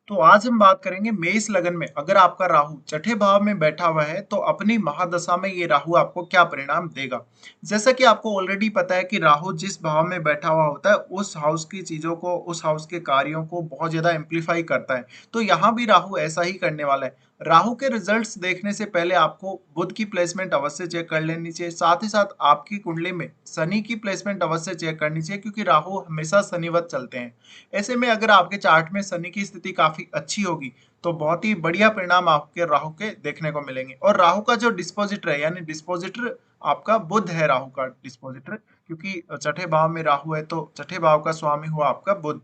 तो आज हम बात करेंगे मेष लगन में अगर आपका राहु छठे भाव में बैठा हुआ है तो अपनी महादशा में ये राहु आपको क्या परिणाम देगा। जैसा कि आपको ऑलरेडी पता है कि राहु जिस भाव में बैठा हुआ होता है उस हाउस की चीजों को, उस हाउस के कार्यों को बहुत ज्यादा एम्पलीफाई करता है। तो यहाँ भी राहु ऐसा ही करने वाला है। राहु के रिजल्ट्स देखने से पहले आपको बुध की प्लेसमेंट अवश्य चेक कर लेनी चाहिए। साथ ही साथ आपकी कुंडली में शनि की प्लेसमेंट अवश्य चेक करनी चाहिए, क्योंकि राहु हमेशा शनिवत चलते हैं। ऐसे में अगर आपके चार्ट में शनि की स्थिति काफी अच्छी होगी तो बहुत ही बढ़िया परिणाम आपके राहु के देखने को मिलेंगे। और राहु का जो डिस्पोजिटर है, यानी डिस्पोजिटर आपका बुध है, राहु का डिस्पोजिटर, क्योंकि छठे भाव में राहु है तो छठे भाव का स्वामी हुआ आपका बुध।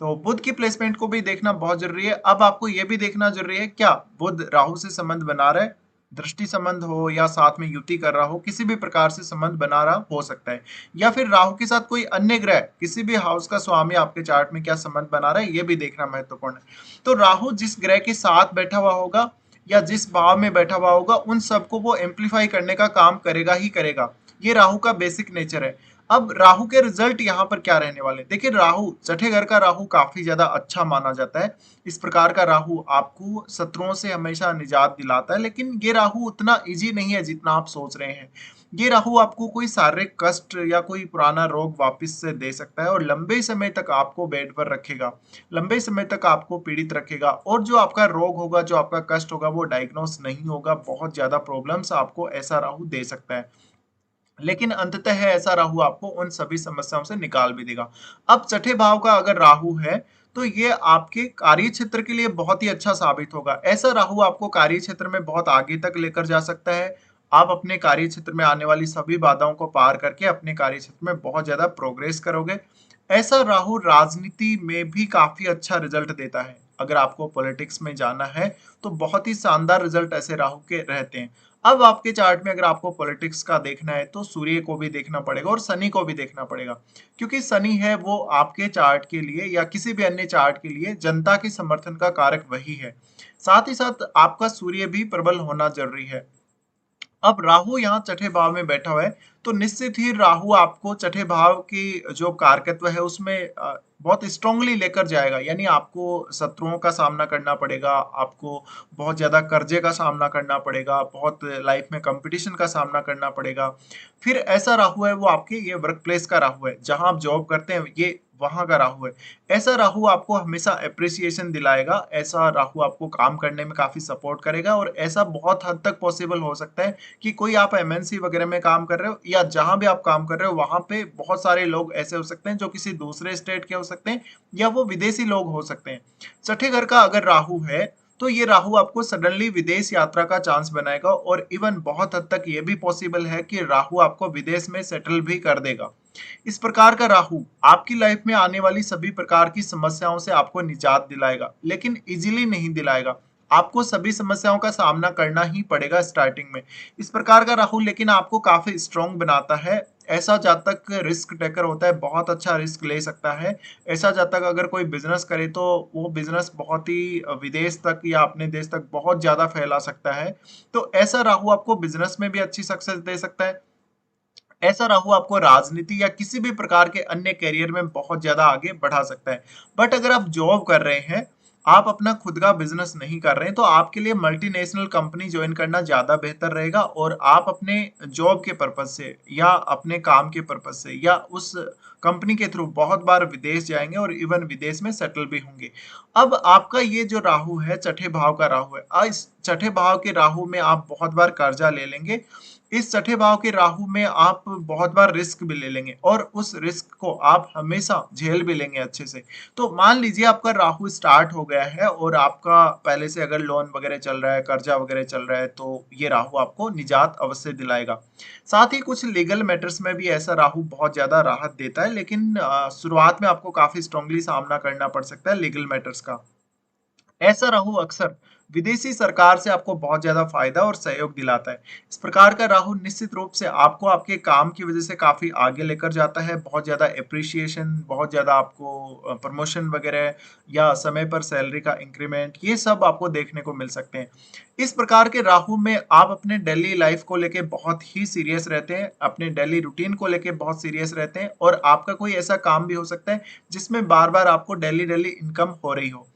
तो बुध की प्लेसमेंट को भी देखना बहुत जरूरी है। अब आपको यह भी देखना जरूरी है क्या बुध राहु से संबंध बना रहा है, दृष्टि संबंध हो या साथ में युति कर रहा हो, किसी भी प्रकार से संबंध बना रहा हो सकता है। या फिर राहु के साथ कोई अन्य ग्रह, किसी भी हाउस का स्वामी आपके चार्ट में क्या संबंध बना रहा है, यह भी देखना महत्वपूर्ण है। तो राहु जिस ग्रह के साथ बैठा हुआ होगा या जिस भाव में बैठा हुआ होगा उन सबको वो एम्पलीफाई करने का काम करेगा ही करेगा। ये राहु का बेसिक नेचर है। अब राहु के रिजल्ट यहाँ पर क्या रहने वाले हैं? देखिए, राहु छठे घर का राहु काफी ज्यादा अच्छा माना जाता है। इस प्रकार का राहु आपको शत्रुओं से हमेशा निजात दिलाता है, लेकिन ये राहु उतना इजी नहीं है जितना आप सोच रहे हैं। ये राहु आपको कोई शारीरिक कष्ट या कोई पुराना रोग वापस से दे सकता है और लंबे समय तक आपको बेड पर रखेगा, लंबे समय तक आपको पीड़ित रखेगा। और जो आपका रोग होगा, जो आपका कष्ट होगा, वो डायग्नोस नहीं होगा। बहुत ज्यादा प्रॉब्लम्स आपको ऐसा राहु दे सकता है, लेकिन अंततः है ऐसा राहु आपको उन सभी समस्याओं से निकाल भी देगा। अब छठे भाव का अगर राहु है तो ये आपके कार्य क्षेत्र के लिए बहुत ही अच्छा साबित होगा। ऐसा राहु आपको कार्य क्षेत्र में बहुत आगे तक लेकर जा सकता है। आप अपने कार्य क्षेत्र में आने वाली सभी बाधाओं को पार करके अपने कार्य क्षेत्र में बहुत ज्यादा प्रोग्रेस करोगे। ऐसा राहु राजनीति में भी काफी अच्छा रिजल्ट देता है। अगर आपको पॉलिटिक्स में जाना है तो बहुत ही शानदार रिजल्ट ऐसे राहु के रहते हैं। अब आपके चार्ट में अगर आपको पॉलिटिक्स का देखना है तो सूर्य को भी देखना पड़ेगा और शनि को भी देखना पड़ेगा, क्योंकि शनि है वो आपके चार्ट के लिए या किसी भी अन्य चार्ट के लिए जनता के समर्थन का कारक वही है। साथ ही साथ आपका सूर्य भी प्रबल होना जरूरी है। अब राहु यहाँ छठे भाव में बैठा हुआ है तो निश्चित ही राहु आपको छठे भाव की जो कारकत्व है उसमें बहुत स्ट्रांगली लेकर जाएगा। यानी आपको शत्रुओं का सामना करना पड़ेगा, आपको बहुत ज्यादा कर्जे का सामना करना पड़ेगा, बहुत लाइफ में कंपटीशन का सामना करना पड़ेगा। फिर ऐसा राहु है वो आपके ये वर्क प्लेस का राहु है, जहां आप जॉब करते हैं ये वहां का राहु है। ऐसा राहु आपको हमेशा अप्रिसिएशन दिलाएगा, ऐसा राहु आपको काम करने में काफी सपोर्ट करेगा। और ऐसा बहुत हद तक पॉसिबल हो सकता है कि कोई आप एमएनसी वगैरह में काम कर रहे हो या जहां भी आप काम कर रहे हो वहां पे बहुत सारे लोग ऐसे हो सकते हैं जो किसी दूसरे स्टेट के हो सकते हैं या वो विदेशी लोग हो सकते हैं। छठे घर का अगर राहु है तो ये राहु आपको सडनली विदेश यात्रा का चांस बनाएगा और इवन बहुत हद तक ये भी पॉसिबल है कि राहु आपको विदेश में सेटल भी कर देगा। इस प्रकार का राहु आपकी लाइफ में आने वाली सभी प्रकार की समस्याओं से आपको निजात दिलाएगा, लेकिन इजीली नहीं दिलाएगा। आपको सभी समस्याओं का सामना करना ही पड़ेगा स्टार्टिंग में। इस प्रकार का राहु लेकिन आपको काफी स्ट्रांग बनाता है। ऐसा जातक रिस्क टेकर होता है, बहुत अच्छा रिस्क ले सकता है। ऐसा जातक अगर कोई बिजनेस करे तो वो बिजनेस बहुत ही विदेश तक या अपने देश तक बहुत ज्यादा फैला सकता है। तो ऐसा राहु आपको बिजनेस में भी अच्छी सक्सेस दे सकता है। ऐसा राहु आपको राजनीति या किसी भी प्रकार के अन्य करियर में बहुत ज्यादा आगे बढ़ा सकता है। बट अगर आप जॉब कर रहे हैं, आप अपना खुद का बिजनेस नहीं कर रहे हैं, तो आपके लिए मल्टीनेशनल कंपनी ज्वाइन करना ज्यादा बेहतर रहेगा। और आप अपने जॉब के पर्पज से या अपने काम के पर्पज से या उस कंपनी के थ्रू बहुत बार विदेश जाएंगे और इवन विदेश में सेटल भी होंगे। अब आपका ये जो राहु है छठे भाव का राहु है, इस छठे भाव के राहु में आप बहुत बार कर्जा ले लेंगे। इस छठे भाव के राहु में आप बहुत बार रिस्क भी ले लेंगे और उस रिस्क को आप हमेशा झेल भी लेंगे अच्छे से। तो मान लीजिए आपका राहु स्टार्ट हो गया है और आपका पहले से अगर लोन वगैरह चल रहा है, कर्जा वगैरह चल रहा है, तो ये राहु आपको निजात अवश्य दिलाएगा। साथ ही कुछ लीगल मैटर्स में भी ऐसा राहु बहुत ज्यादा राहत देता है, लेकिन शुरुआत में आपको काफी स्ट्रांगली सामना करना पड़ सकता है लीगल मैटर्स का। ऐसा राहु अक्सर विदेशी सरकार से आपको बहुत ज्यादा फायदा और सहयोग दिलाता है। इस प्रकार का राहु निश्चित रूप से आपको आपके काम की वजह से काफी आगे लेकर जाता है। बहुत ज्यादा एप्रिसिएशन, बहुत ज्यादा आपको प्रमोशन वगैरह या समय पर सैलरी का इंक्रीमेंट, ये सब आपको देखने को मिल सकते हैं। इस प्रकार के राहु में आप अपने डेली लाइफ को लेके बहुत ही सीरियस रहते हैं, अपने डेली रूटीन को लेके बहुत सीरियस रहते हैं। और आपका कोई ऐसा काम भी हो सकता है जिसमें बार बार आपको डेली डेली इनकम हो रही हो।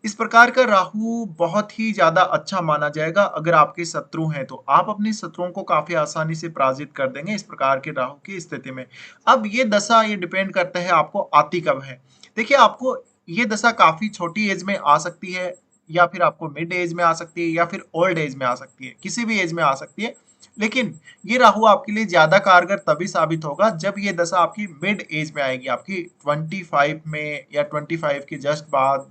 इस प्रकार का राहु बहुत ही ज़्यादा अच्छा माना जाएगा अगर आपके शत्रु हैं तो। आप अपने शत्रुओं को काफ़ी आसानी से पराजित कर देंगे इस प्रकार के राहु की स्थिति में। अब ये दशा ये डिपेंड करता है आपको आती कब है। देखिए आपको ये दशा काफ़ी छोटी एज में आ सकती है या फिर आपको मिड एज में आ सकती है या फिर ओल्ड एज में आ सकती है, किसी भी एज में आ सकती है। लेकिन ये राहु आपके लिए ज़्यादा कारगर तभी साबित होगा जब ये दशा आपकी मिड एज में आएगी, आपकी 25 में या 25 के जस्ट बाद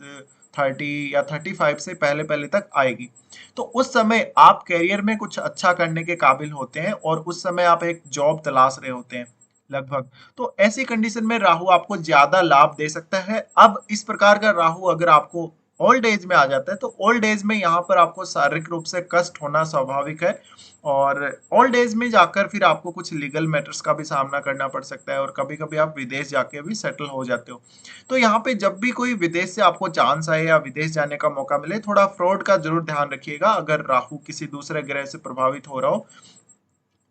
30 या 35 से पहले पहले तक आएगी। तो उस समय आप करियर में कुछ अच्छा करने के काबिल होते हैं और उस समय आप एक जॉब तलाश रहे होते हैं लगभग। तो ऐसी कंडीशन में राहु आपको ज्यादा लाभ दे सकता है। अब इस प्रकार का राहु अगर आपको ओल्ड एज में आ जाता है तो ओल्ड एज में यहाँ पर आपको शारीरिक रूप से कष्ट होना स्वाभाविक है और ओल्ड एज में जाकर फिर आपको कुछ लीगल मैटर्स का भी सामना करना पड़ सकता है और कभी कभी आप विदेश जाके भी सेटल हो जाते हो। तो यहाँ पे जब भी कोई विदेश से आपको चांस आए या विदेश जाने का मौका मिले, थोड़ा फ्रॉड का जरूर ध्यान रखिएगा। अगर राहु किसी दूसरे ग्रह से प्रभावित हो रहा हो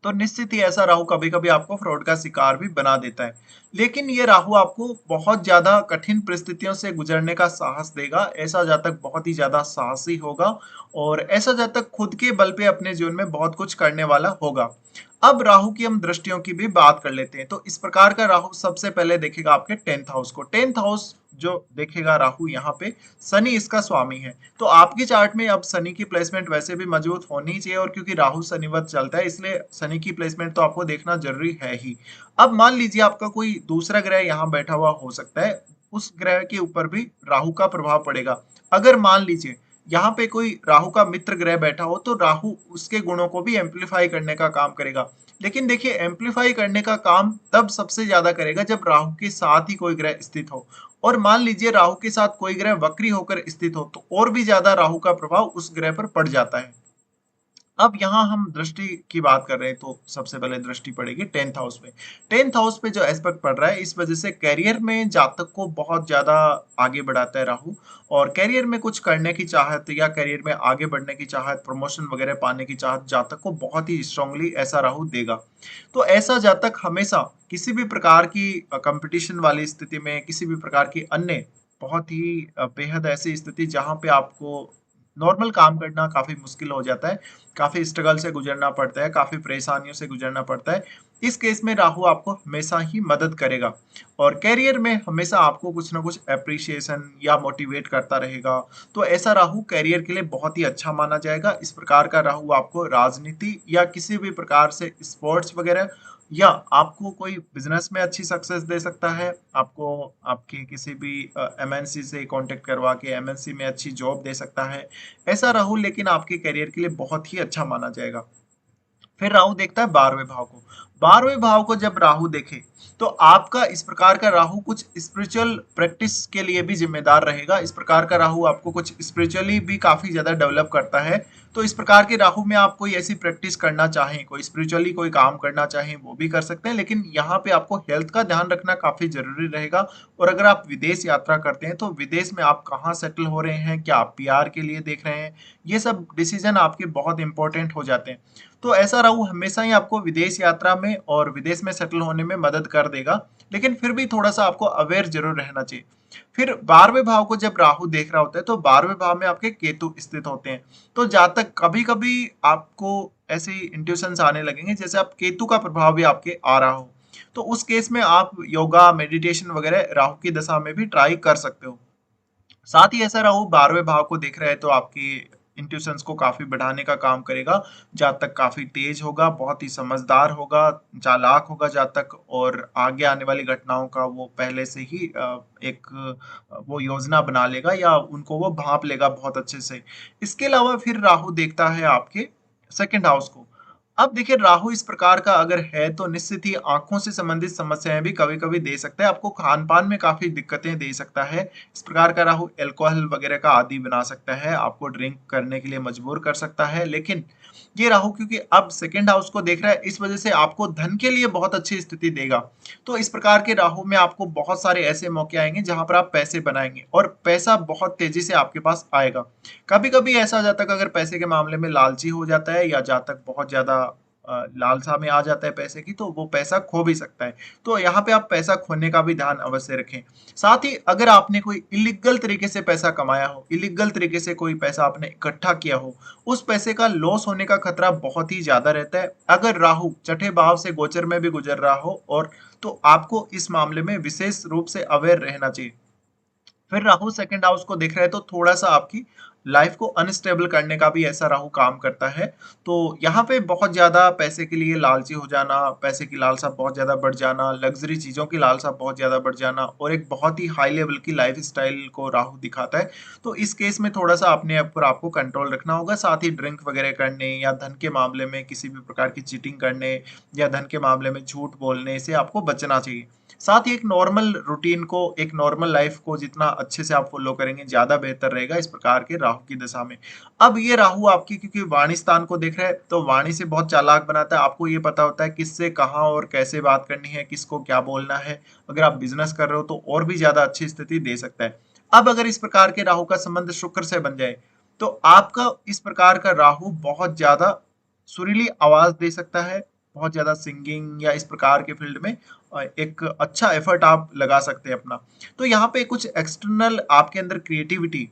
तो निश्चित ही ऐसा राहु कभी-कभी आपको फ्रॉड का शिकार भी बना देता है। लेकिन ये राहु आपको बहुत ज़्यादा कठिन परिस्थितियों से गुजरने का साहस देगा। ऐसा जातक बहुत ही ज़्यादा साहसी होगा और ऐसा जातक खुद के बल पे अपने जीवन में बहुत कुछ करने वाला होगा। अब राहु की हम दृष्टियों की भी बात कर लेते हैं। तो इस प्रकार का राहु सबसे पहले देखेगा आपके 10th हाउस को। 10th हाउस जो देखेगा राहु, यहाँ पे शनि इसका स्वामी है। तो आपके चार्ट में अब शनि की प्लेसमेंट वैसे भी मजबूत होनी ही चाहिए और क्योंकि राहु शनिवत चलता है इसलिए शनि की प्लेसमेंट तो आपको देखना जरूरी है ही। अब मान लीजिए आपका कोई दूसरा ग्रह यहाँ बैठा हुआ हो सकता है, उस ग्रह के ऊपर भी राहु का प्रभाव पड़ेगा। अगर मान लीजिए यहाँ पे कोई राहु का मित्र ग्रह बैठा हो तो राहु उसके गुणों को भी एम्पलीफाई करने का काम करेगा। लेकिन देखिए एम्पलीफाई करने का काम तब सबसे ज्यादा करेगा जब राहु के साथ ही कोई ग्रह स्थित हो। और मान लीजिए राहु के साथ कोई ग्रह वक्री होकर स्थित हो तो और भी ज्यादा राहु का प्रभाव उस ग्रह पर पड़ जाता है। अब यहाँ हम दृष्टि की बात कर रहे हैं तो सबसे पहले दृष्टि पड़ेगी 10th हाउस पे। 10th हाउस पे जो एस्पेक्ट पड़ रहा है इस वजह से करियर में जातक को बहुत ज्यादा आगे बढ़ाता है राहु और करियर में कुछ करने की चाहत या करियर में आगे बढ़ने की चाहत, प्रमोशन वगैरह पाने की चाहत जातक को बहुत ही स्ट्रांगली ऐसा राहु देगा। तो ऐसा जातक हमेशा किसी भी प्रकार की कंपटीशन वाली स्थिति में, किसी भी प्रकार की अन्य बहुत ही बेहद ऐसी स्थिति जहां पे आपको नॉर्मल काम करना काफी मुश्किल हो जाता है, काफी स्ट्रगल से गुजरना पड़ता है, काफी परेशानियों से गुजरना पड़ता है। इस केस में राहु आपको हमेशा ही मदद करेगा और कैरियर में हमेशा आपको कुछ ना कुछ एप्रिसिएशन या मोटिवेट करता रहेगा। तो ऐसा राहु कैरियर के लिए बहुत ही अच्छा माना जाएगा। इस प्रकार का राहु आपको राजनीति या किसी भी प्रकार से स्पोर्ट्स वगैरह या आपको कोई बिजनेस में अच्छी सक्सेस दे सकता है, आपको आपकी किसी भी एमएनसी से कांटेक्ट करवा के एमएनसी में अच्छी जॉब दे सकता है। ऐसा राहु लेकिन आपके करियर के लिए बहुत ही अच्छा माना जाएगा। फिर राहु देखता है 12वें भाव को। 12वें भाव को जब राहु देखे तो आपका इस प्रकार का राहु कुछ स्पिरिचुअल प्रैक्टिस के लिए भी जिम्मेदार रहेगा। इस प्रकार का राहु आपको कुछ स्पिरिचुअली भी काफी ज्यादा डेवलप करता है। तो इस प्रकार के राहु में आप कोई ऐसी प्रैक्टिस करना चाहें, कोई स्पिरिचुअली कोई काम करना चाहें वो भी कर सकते हैं, लेकिन यहाँ पे आपको हेल्थ का ध्यान रखना काफी जरूरी रहेगा। और अगर आप विदेश यात्रा करते हैं तो विदेश में आप कहाँ सेटल हो रहे हैं, क्या आप पीआर के लिए देख रहे हैं, ये सब डिसीजन आपके बहुत इंपॉर्टेंट हो जाते हैं। तो ऐसा राहु हमेशा ही आपको विदेश यात्रा में और विदेश में सेटल होने में मदद कर देगा, लेकिन फिर भी थोड़ा सा आपको अवेयर जरूर रहना चाहिए। फिर 12वें भाव को जब राहु देख रहा होता है तो 12वें भाव में आपके केतु स्थित होते हैं। तो जातक कभी कभी आपको ऐसे इंट्यूशंस आने लगेंगे जैसे आप केतु का प्रभाव भी आपके आ रहा हो। तो उस केस में आप योगा, मेडिटेशन वगैरह राहु की दशा में भी ट्राई कर सकते हो। साथ ही ऐसा राहु 12वें भाव को देख रहा है तो आपकी इंट्यूशंस को काफी बढ़ाने का काम करेगा। जातक काफी तेज होगा, बहुत ही समझदार होगा, चालाक होगा जातक और आगे आने वाली घटनाओं का वो पहले से ही एक वो योजना बना लेगा या उनको वो भांप लेगा बहुत अच्छे से। इसके अलावा फिर राहु देखता है आपके सेकंड हाउस को। अब देखिए राहु इस प्रकार का अगर है तो निश्चित ही आंखों से संबंधित समस्याएं भी कभी कभी दे सकता है, आपको खान पान में काफी दिक्कतें दे सकता है। इस प्रकार का राहु अल्कोहल वगैरह का आदी बना सकता है, आपको ड्रिंक करने के लिए मजबूर कर सकता है। लेकिन ये राहु क्योंकि अब सेकंड हाउस को देख रहा है इस वजह से आपको धन के लिए बहुत अच्छी स्थिति देगा। तो इस प्रकार के राहु में आपको बहुत सारे ऐसे मौके आएंगे जहां पर आप पैसे बनाएंगे और पैसा बहुत तेजी से आपके पास आएगा। कभी कभी ऐसा हो जाता है कि अगर पैसे के मामले में लालची हो जाता है या जातक बहुत ज्यादा लालसा में आ जाता है पैसे की, तो वो पैसा खो भी सकता है। तो यहाँ पे आप पैसा खोने का भी ध्यान अवश्य रखें। साथ ही अगर आपने कोई इलीगल तरीके से पैसा कमाया हो, इलीगल तरीके से कोई पैसा आपने इकट्ठा किया हो, उस पैसे का लॉस होने का खतरा बहुत ही ज्यादा रहता है। अगर राहु छठे भाव से गोचर में भी गुजर रहा हो और तो आपको इस मामले में विशेष रूप से अवेयर रहना चाहिए। फिर राहु सेकंड हाउस को देख रहा है तो थोड़ा सा आपकी लाइफ को अनस्टेबल करने का भी ऐसा राहु काम करता है। तो यहाँ पे बहुत ज्यादा पैसे के लिए लालची हो जाना, पैसे की लालसा बहुत ज्यादा बढ़ जाना, लग्जरी चीजों की लालसा बहुत ज्यादा बढ़ जाना और एक बहुत ही हाई लेवल की लाइफ स्टाइल को राहु दिखाता है। तो इस केस में थोड़ा सा अपने ऊपर आपको कंट्रोल रखना होगा। साथ ही ड्रिंक वगैरह करने या धन के मामले में किसी भी प्रकार की चीटिंग करने या धन के मामले में झूठ बोलने से आपको बचना चाहिए। साथ ही एक नॉर्मल रूटीन को, एक नॉर्मल लाइफ को जितना अच्छे से आप फॉलो करेंगे ज्यादा बेहतर रहेगा इस प्रकार के राहु की दशा में। अब ये राहु आपकी क्योंकि वाणी स्थान को देख रहा है तो वाणी से बहुत चालाक बनाता है। आपको ये पता होता है किससे कहाँ और कैसे बात करनी है, किसको क्या बोलना है। अगर आप बिजनेस कर रहे हो तो और भी ज्यादा अच्छी स्थिति दे सकता है। अब अगर इस प्रकार के राहु का संबंध शुक्र से बन जाए तो आपका इस प्रकार का राहु बहुत ज्यादा सुरीली आवाज दे सकता है, बहुत ज्यादा सिंगिंग या इस प्रकार के फील्ड में एक अच्छा एफर्ट आप लगा सकते हैं अपना। तो यहाँ पे कुछ एक्सटर्नल आपके अंदर क्रिएटिविटी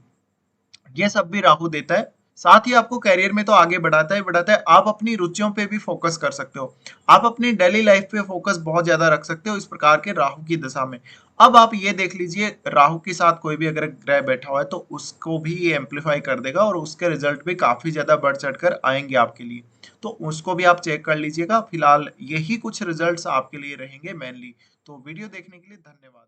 ये सब भी राहु देता है। साथ ही आपको करियर में तो आगे बढ़ाता है। आप अपनी रुचियों पे भी फोकस कर सकते हो, आप अपनी डेली लाइफ पे फोकस बहुत ज्यादा रख सकते हो इस प्रकार के राहु की दशा में। अब आप ये देख लीजिए राहु के साथ कोई भी अगर ग्रह बैठा हुआ है तो उसको भी ये एम्पलीफाई कर देगा और उसके रिजल्ट भी काफी ज्यादा बढ़ चढ़कर आएंगे आपके लिए। तो उसको भी आप चेक कर लीजिएगा। फिलहाल यही कुछ रिजल्ट्स आपके लिए रहेंगे मेनली। तो वीडियो देखने के लिए धन्यवाद।